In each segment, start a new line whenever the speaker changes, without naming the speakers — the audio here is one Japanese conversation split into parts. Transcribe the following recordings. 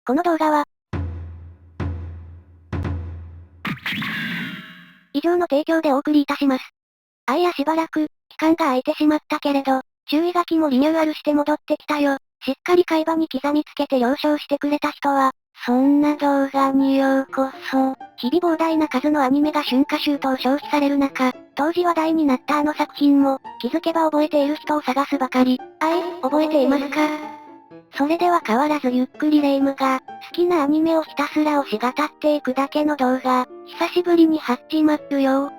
この動画は、以上の提供でお送りいたします。しばらく、期間が空いてしまったけれど、注意書きもリニューアルして戻ってきたよ。しっかり会話に刻みつけて了承してくれた人は、そんな動画にようこそ。日々膨大な数のアニメが春夏秋冬消費される中、当時話題になったあの作品も、気づけば覚えている人を探すばかり。覚えていますか？それでは変わらずゆっくりレ夢ムが、好きなアニメをひたすら推し語っていくだけの動画、久しぶりに始まるよ。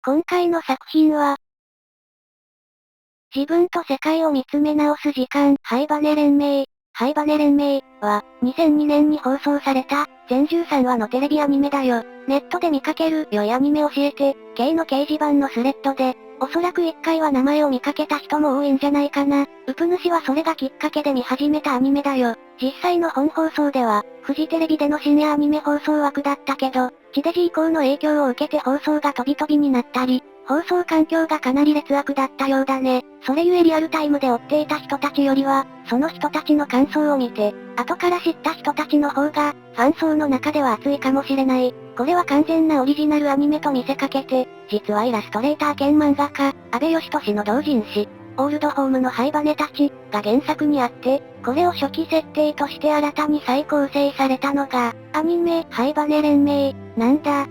今回の作品は、自分と世界を見つめ直す時間、ハイバネ連盟。ハイバネ連盟は、2002年に放送された、全13話のテレビアニメだよ。ネットで見かける良いアニメ教えて、K の掲示板のスレッドで、おそらく1回は名前を見かけた人も多いんじゃないかな。ウプ主はそれがきっかけで見始めたアニメだよ。実際の本放送では、フジテレビでの深夜アニメ放送枠だったけど、地デジ以降の影響を受けて放送が飛び飛びになったり、放送環境がかなり劣悪だったようだね。それゆえリアルタイムで追っていた人たちよりは、その人たちの感想を見て、後から知った人たちの方が、ファン層の中では熱いかもしれない。これは完全なオリジナルアニメと見せかけて、実はイラストレーター兼漫画家、阿部義俊の同人誌、オールドホームのハイバネたち、が原作にあって、これを初期設定として新たに再構成されたのが、アニメ、ハイバネ連盟、なんだ。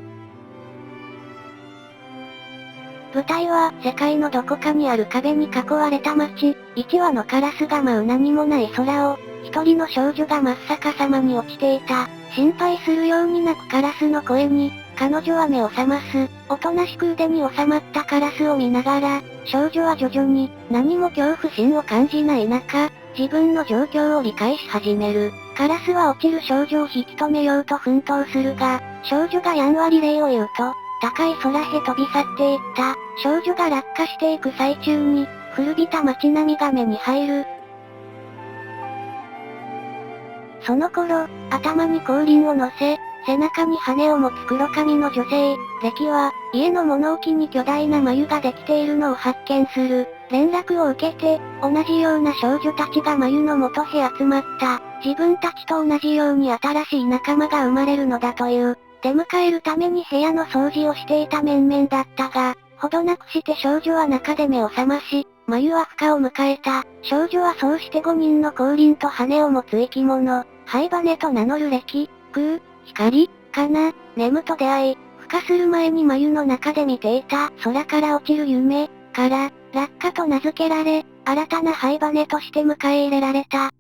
舞台は、世界のどこかにある壁に囲われた街、1羽のカラスが舞う何もない空を、一人の少女が真っ逆さまに落ちていた。心配するように鳴くカラスの声に、彼女は目を覚ます。おとなしく腕に収まったカラスを見ながら、少女は徐々に、何も恐怖心を感じない中、自分の状況を理解し始める。カラスは落ちる少女を引き止めようと奮闘するが、少女がやんわり礼を言うと、高い空へ飛び去っていった。少女が落下していく最中に、古びた街並みが目に入る。その頃、頭に後輪を乗せ、背中に羽を持つ黒髪の女性、レキは、家の物置に巨大な繭ができているのを発見する。連絡を受けて、同じような少女たちが繭の元へ集まった。自分たちと同じように新しい仲間が生まれるのだという。出迎えるために部屋の掃除をしていた面々だったが、ほどなくして少女は中で目を覚まし、繭は孵化を迎えた。少女はそうして5人の後輪と羽を持つ生き物、ハイバネと名乗る歴、空、光、かな、ネムと出会い、孵化する前に繭の中で見ていた空から落ちる夢、から、落下と名付けられ、新たなハイバネとして迎え入れられた。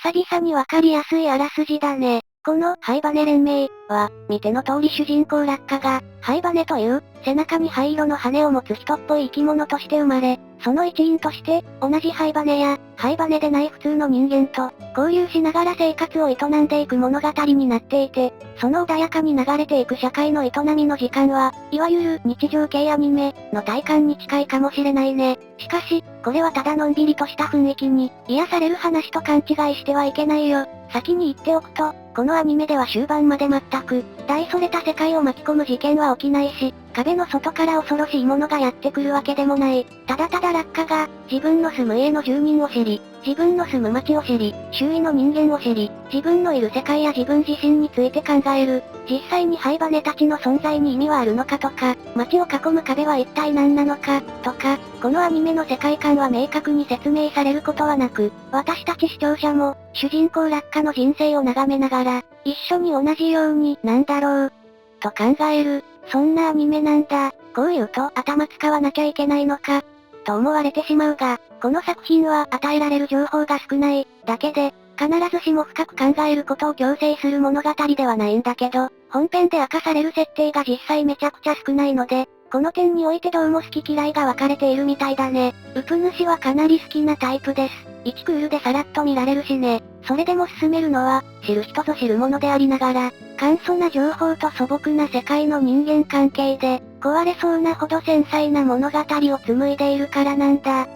久々にわかりやすいあらすじだね。この、ハイバネ連盟は、見ての通り主人公落下が、ハイバネという、背中に灰色の羽を持つ人っぽい生き物として生まれ、その一員として、同じハイバネや、ハイバネでない普通の人間と、交流しながら生活を営んでいく物語になっていて、その穏やかに流れていく社会の営みの時間は、いわゆる日常系アニメの体感に近いかもしれないね。しかし、これはただのんびりとした雰囲気に、癒される話と勘違いしてはいけないよ。先に言っておくと、このアニメでは終盤まで全く、大それた世界を巻き込む事件は起きないし、壁の外から恐ろしいものがやってくるわけでもない。ただただ落下が、自分の住む家の住人を知り、自分の住む街を知り、周囲の人間を知り、自分のいる世界や自分自身について考える。実際にハイバネたちの存在に意味はあるのかとか、街を囲む壁は一体何なのか、とか、このアニメの世界観は明確に説明されることはなく、私たち視聴者も、主人公落下の人生を眺めながら、一緒に同じように、なんだろう、と考える、そんなアニメなんだ。こう言うと頭使わなきゃいけないのか、と思われてしまうが、この作品は与えられる情報が少ない、だけで、必ずしも深く考えることを強制する物語ではないんだけど、本編で明かされる設定が実際めちゃくちゃ少ないので、この点においてどうも好き嫌いが分かれているみたいだね。ウプ主はかなり好きなタイプです。1クールでさらっと見られるしね。それでも勧めるのは、知る人ぞ知るものでありながら、簡素な情報と素朴な世界の人間関係で、壊れそうなほど繊細な物語を紡いでいるからなんだ。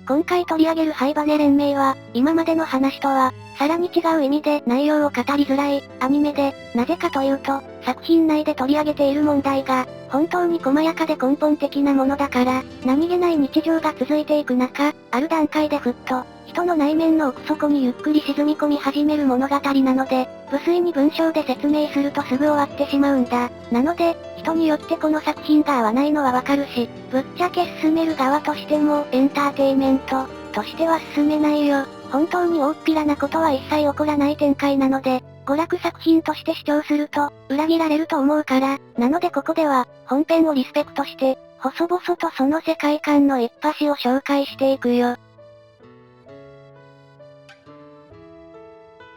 今回取り上げるハイバネ連盟は、今までの話とは、さらに違う意味で内容を語りづらい、アニメで、なぜかというと、作品内で取り上げている問題が、本当に細やかで根本的なものだから、何気ない日常が続いていく中、ある段階でふっと、人の内面の奥底にゆっくり沈み込み始める物語なので、無粋に文章で説明するとすぐ終わってしまうんだ。なので、人によってこの作品が合わないのはわかるし、ぶっちゃけ進める側としてもエンターテイメント、としては進めないよ。本当に大っぴらなことは一切起こらない展開なので、娯楽作品として主張すると、裏切られると思うから、なのでここでは、本編をリスペクトして、細々とその世界観の一端を紹介していくよ。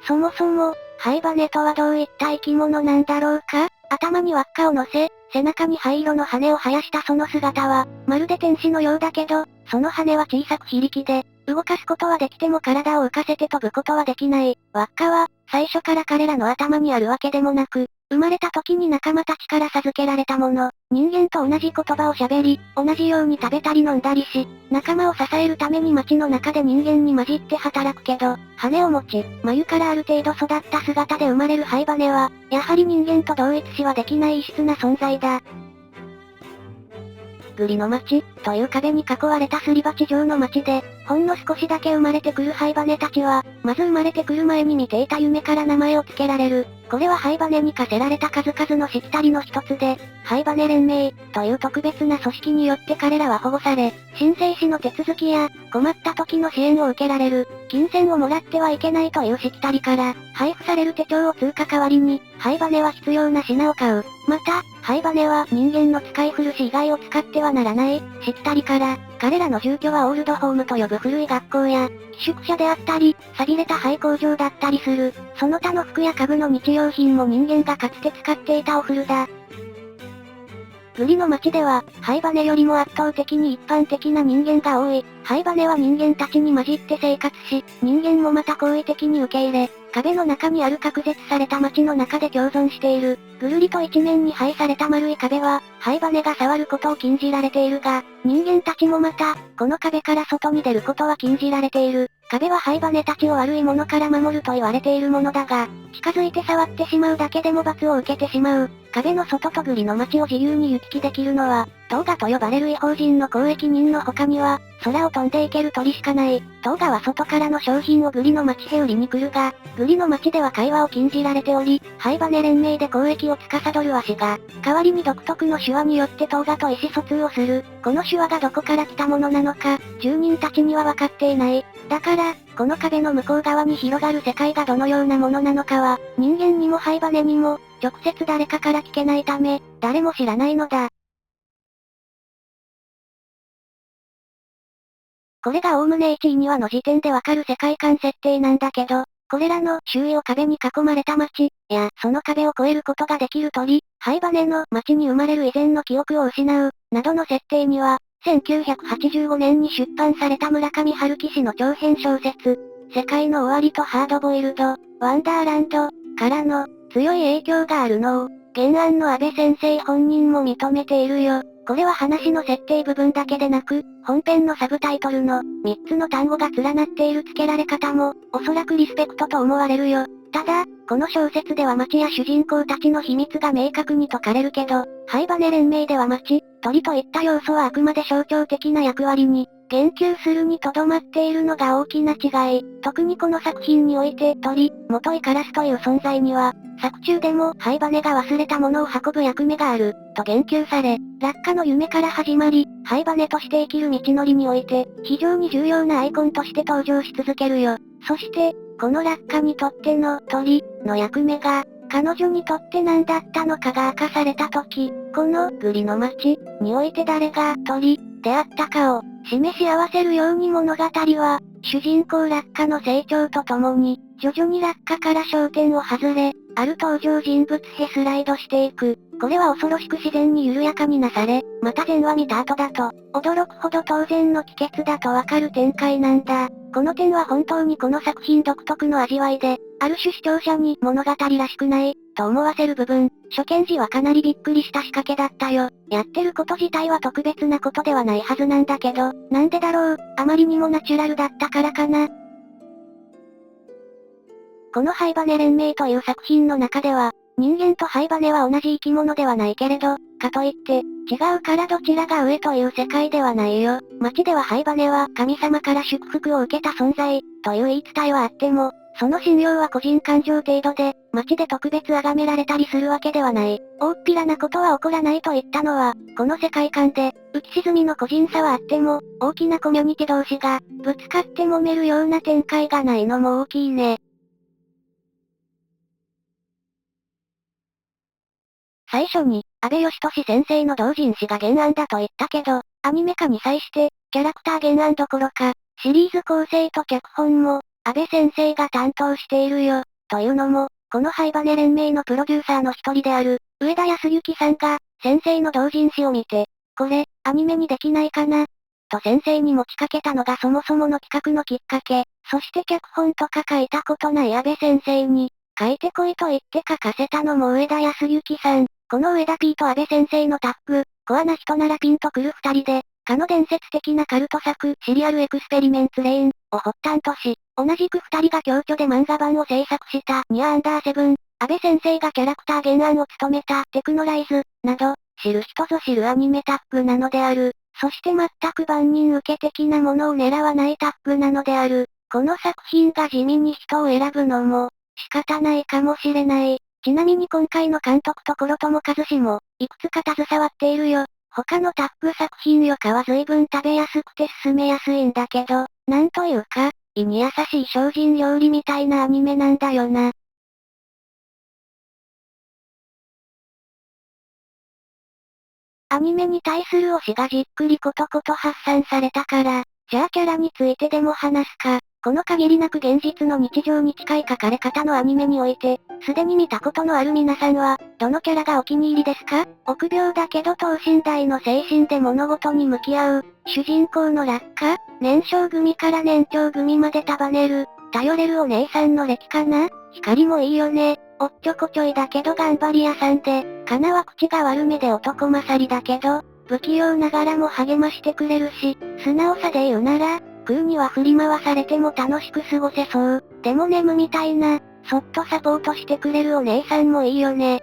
そもそも、ハイバネとはどういった生き物なんだろうか？頭に輪っかを乗せ、背中に灰色の羽を生やしたその姿は、まるで天使のようだけど、その羽は小さく非力で、動かすことはできても体を浮かせて飛ぶことはできない。輪っかは、最初から彼らの頭にあるわけでもなく、生まれた時に仲間たちから授けられたもの。人間と同じ言葉を喋り、同じように食べたり飲んだりし、仲間を支えるために街の中で人間に混じって働くけど、羽を持ち、眉からある程度育った姿で生まれるハイバネは、やはり人間と同一視はできない異質な存在だ。グリの町、という壁に囲われたすり鉢状の町で、ほんの少しだけ生まれてくるハイバネたちは、まず生まれてくる前に見ていた夢から名前を付けられる。これはハイバネに課せられた数々のしきたりの一つで、ハイバネ連盟、という特別な組織によって彼らは保護され、申請しの手続きや、困った時の支援を受けられる。金銭をもらってはいけないというしきたりから、配布される手帳を通過代わりに、ハイバネは必要な品を買う。また、ハイバネは人間の使い古し以外を使ってはならない、しきたりから、彼らの住居はオールドホームと呼ぶ古い学校や、寄宿舎であったり、錆びれた廃工場だったりする。その他の服や家具の日用品も人間がかつて使っていたお古だ。グリの町では、ハイバネよりも圧倒的に一般的な人間が多い。ハイバネは人間たちに混じって生活し、人間もまた好意的に受け入れ、壁の中にある隔絶された町の中で共存している。ぐるりと一面に配された丸い壁は、ハイバネが触ることを禁じられているが、人間たちもまた、この壁から外に出ることは禁じられている。壁はハイバネたちを悪いものから守ると言われているものだが、近づいて触ってしまうだけでも罰を受けてしまう。壁の外とグリの街を自由に行き来できるのは、トーガと呼ばれる違法人の交易人の他には、空を飛んでいける鳥しかない。トーガは外からの商品をグリの街へ売りに来るが、グリの街では会話を禁じられており、ハイバネ連盟で交易を司る足が、代わりに独特の手話によってトーガと意思疎通をする。この手話がどこから来たものなのか、住人たちには分かっていない。だから、この壁の向こう側に広がる世界がどのようなものなのかは、人間にもハイバネにも、直接誰かから聞けないため、誰も知らないのだ。これがおおむね1、2話の時点でわかる世界観設定なんだけど、これらの周囲を壁に囲まれた街、や、その壁を越えることができる鳥、ハイバネの街に生まれる以前の記憶を失う、などの設定には、1985年に出版された村上春樹氏の長編小説、世界の終わりとハードボイルド、ワンダーランド、からの、強い影響があるのを、原案の安倍先生本人も認めているよ。これは話の設定部分だけでなく、本編のサブタイトルの3つの単語が連なっている付けられ方も、おそらくリスペクトと思われるよ。ただ、この小説では街や主人公たちの秘密が明確に解かれるけど、ハイバネ連盟では街、鳥といった要素はあくまで象徴的な役割に、言及するにとどまっているのが大きな違い。特にこの作品において鳥、元イカラスという存在には、作中でもハイバネが忘れたものを運ぶ役目がある、と言及され、落下の夢から始まり、ハイバネとして生きる道のりにおいて、非常に重要なアイコンとして登場し続けるよ。そして、この落下にとっての鳥の役目が、彼女にとって何だったのかが明かされた時、このグリの街において誰が鳥であったかを示し合わせるように物語は、主人公落下の成長とともに、徐々に落下から焦点を外れ、ある登場人物へスライドしていく。これは恐ろしく自然に緩やかになされ、また前話見た後だと、驚くほど当然の帰結だとわかる展開なんだ。この点は本当にこの作品独特の味わいで、ある種視聴者に物語らしくない、と思わせる部分、初見時はかなりびっくりした仕掛けだったよ。やってること自体は特別なことではないはずなんだけど、なんでだろう、あまりにもナチュラルだったからかな。この灰羽連盟という作品の中では、人間と灰羽は同じ生き物ではないけれど、かといって、違うからどちらが上という世界ではないよ。街では灰羽は神様から祝福を受けた存在、という言い伝えはあっても、その信用は個人感情程度で、街で特別崇められたりするわけではない。大っぴらなことは起こらないと言ったのは、この世界観で、浮き沈みの個人差はあっても、大きなコミュニティ同士が、ぶつかって揉めるような展開がないのも大きいね。最初に、安倍義俊先生の同人誌が原案だと言ったけど、アニメ化に際して、キャラクター原案どころか、シリーズ構成と脚本も、安倍先生が担当しているよ。というのも、この灰羽連盟のプロデューサーの一人である、上田康之さんが、先生の同人誌を見て、これ、アニメにできないかなと先生に持ちかけたのがそもそもの企画のきっかけ。そして脚本とか書いたことない安倍先生に、書いてこいと言って書かせたのも上田康之さん。この上田 P と安倍先生のタッグ、コアな人ならピンとくる二人で、かの伝説的なカルト作、シリアルエクスペリメンツレインを発端とし、同じく二人が共著で漫画版を制作したニアアンダーセブン、安倍先生がキャラクター原案を務めたテクノライズ、など、知る人ぞ知るアニメタッグなのである。そして全く万人受け的なものを狙わないタッグなのである。この作品が地味に人を選ぶのも、仕方ないかもしれない。ちなみに今回の監督と諸友和志も、いくつか携わっているよ。他のタッグ作品よかは随分食べやすくて進めやすいんだけど、なんというか、胃に優しい精進料理みたいなアニメなんだよな。アニメに対する推しがじっくりことこと発散されたから、じゃあキャラについてでも話すか。この限りなく現実の日常に近い書かれ方のアニメにおいて、すでに見たことのある皆さんは、どのキャラがお気に入りですか？臆病だけど等身大の精神で物事に向き合う、主人公の落下？年少組から年長組まで束ねる、頼れるお姉さんの歴かな？光もいいよね。おっちょこちょいだけど頑張り屋さんで、かなは口が悪めで男勝りだけど、不器用ながらも励ましてくれるし、素直さで言うなら、空には振り回されても楽しく過ごせそう。でもネムみたいな、そっとサポートしてくれるお姉さんもいいよね。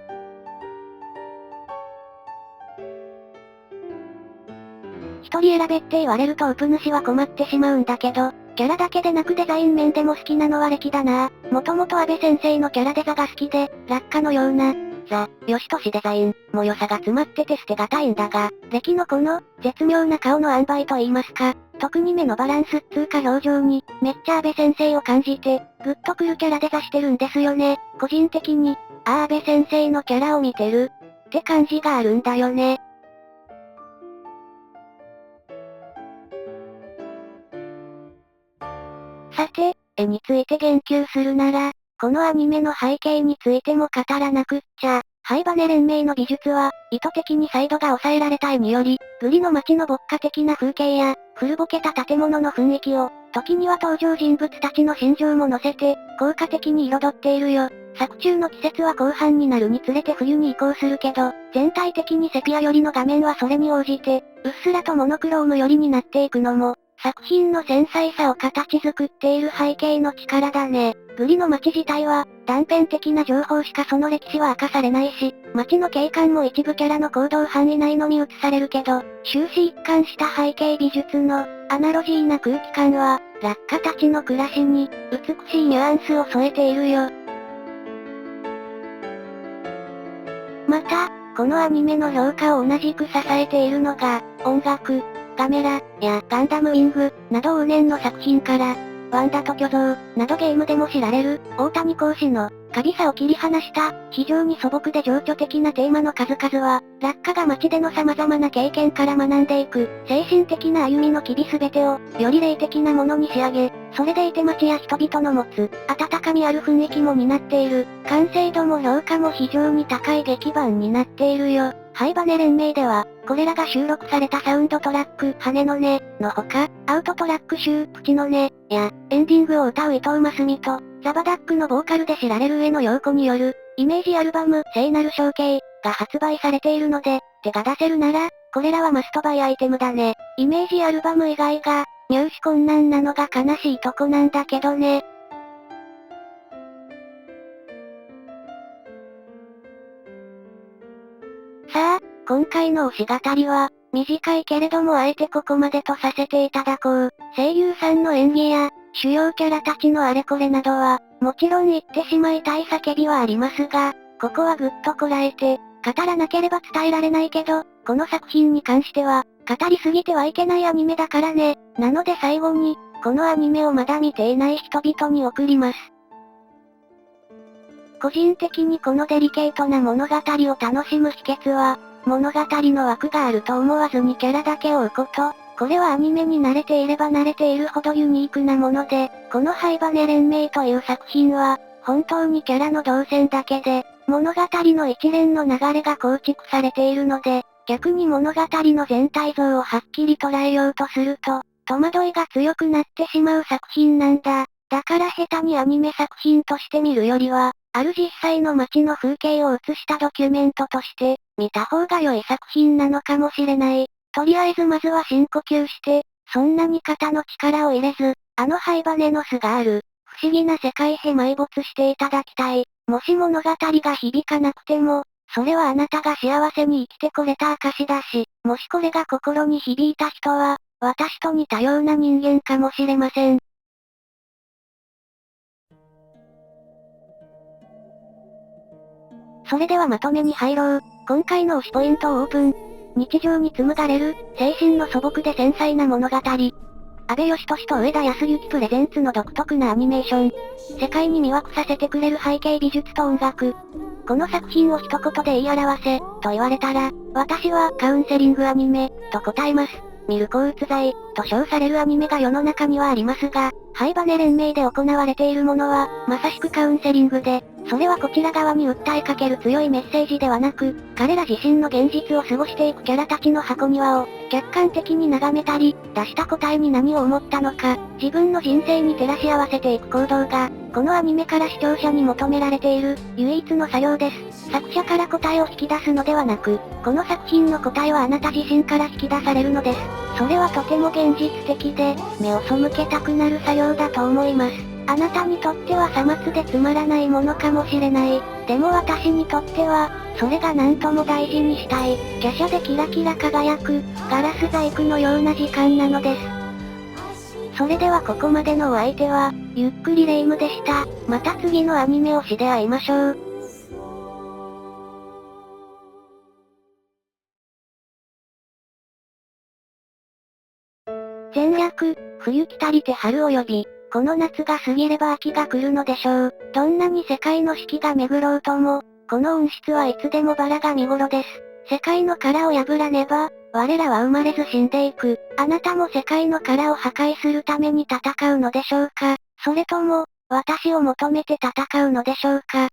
一人選べって言われるとウプ主は困ってしまうんだけど、キャラだけでなくデザイン面でも好きなのは歴だな。もともと安倍先生のキャラデザが好きで、落下のような、吉俊デザイン、も良さが詰まってて捨てがたいんだが、歴のこの、絶妙な顔の塩梅と言いますか、特に目のバランスっつうか表情に、めっちゃ安倍先生を感じて、グッとくるキャラデザしてるんですよね。個人的に、安倍先生のキャラを見てる、って感じがあるんだよね。さて、絵について言及するなら、このアニメの背景についても語らなくっちゃ。灰羽連盟の美術は、意図的にサイドが抑えられた絵により、グリの街の牧歌的な風景や、古ぼけた建物の雰囲気を、時には登場人物たちの心情も乗せて、効果的に彩っているよ。作中の季節は後半になるにつれて冬に移行するけど、全体的にセピア寄りの画面はそれに応じて、うっすらとモノクローム寄りになっていくのも、作品の繊細さを形作っている背景の力だね。グリの街自体は、断片的な情報しかその歴史は明かされないし、街の景観も一部キャラの行動範囲内のみ映されるけど、終始一貫した背景美術の、アナロジーな空気感は、落下たちの暮らしに、美しいニュアンスを添えているよ。また、このアニメの評価を同じく支えているのが、音楽、ガメラ、や、ガンダムウィング、など往年の作品から、ワンダと巨像、などゲームでも知られる、大谷講師の、過激さを切り離した、非常に素朴で情緒的なテーマの数々は、落下が街での様々な経験から学んでいく、精神的な歩みの機微すべてを、より霊的なものに仕上げ、それでいて街や人々の持つ、温かみある雰囲気も担っている、完成度も評価も非常に高い劇版になっているよ。灰羽連盟では、これらが収録されたサウンドトラック、羽の音、のほか、アウトトラック集、プチの音、や、エンディングを歌う伊藤真澄と、ザバダックのボーカルで知られる上野陽子による、イメージアルバム、聖なる象形、が発売されているので、手が出せるなら、これらはマストバイアイテムだね。イメージアルバム以外が、入手困難なのが悲しいとこなんだけどね。さあ、今回の推し語りは、短いけれどもあえてここまでとさせていただこう。声優さんの演技や、主要キャラたちのあれこれなどは、もちろん言ってしまいたい叫びはありますが、ここはぐっとこらえて、語らなければ伝えられないけど、この作品に関しては、語りすぎてはいけないアニメだからね。なので最後に、このアニメをまだ見ていない人々に送ります。個人的にこのデリケートな物語を楽しむ秘訣は、物語の枠があると思わずにキャラだけ追うこと。これはアニメに慣れていれば慣れているほどユニークなもので、このハイバネ連盟という作品は、本当にキャラの動線だけで、物語の一連の流れが構築されているので、逆に物語の全体像をはっきり捉えようとすると、戸惑いが強くなってしまう作品なんだ。だから下手にアニメ作品として見るよりは、ある実際の街の風景を映したドキュメントとして、見た方が良い作品なのかもしれない。とりあえずまずは深呼吸して、そんなに肩の力を入れず、あのハイバネの巣がある、不思議な世界へ埋没していただきたい。もし物語が響かなくても、それはあなたが幸せに生きてこれた証だし、もしこれが心に響いた人は、私と似たような人間かもしれません。それではまとめに入ろう。今回の推しポイントをオープン。日常に紡がれる、精神の素朴で繊細な物語。阿部寛と上田康之プレゼンツの独特なアニメーション。世界に魅惑させてくれる背景美術と音楽。この作品を一言で言い表せ、と言われたら、私はカウンセリングアニメ、と答えます。見る抗うつ剤、と称されるアニメが世の中にはありますが、ハイバネ連盟で行われているものは、まさしくカウンセリングで、それはこちら側に訴えかける強いメッセージではなく、彼ら自身の現実を過ごしていくキャラたちの箱庭を、客観的に眺めたり、出した答えに何を思ったのか、自分の人生に照らし合わせていく行動が、このアニメから視聴者に求められている、唯一の作業です。作者から答えを引き出すのではなく、この作品の答えはあなた自身から引き出されるのです。それはとても現実的で、目を背けたくなる作業だと思います。あなたにとってはさまつでつまらないものかもしれない。でも私にとっては、それが何とも大事にしたい、華奢でキラキラ輝く、ガラス細工のような時間なのです。それではここまでのお相手は、ゆっくりレ夢ムでした。また次のアニメ推しで会いましょう。戦略、冬来たりて春を呼び、この夏が過ぎれば秋が来るのでしょう。どんなに世界の四季が巡ろうとも、この温室はいつでもバラが見頃です。世界の殻を破らねば、我らは生まれず死んでいく。あなたも世界の殻を破壊するために戦うのでしょうか？それとも、私を求めて戦うのでしょうか？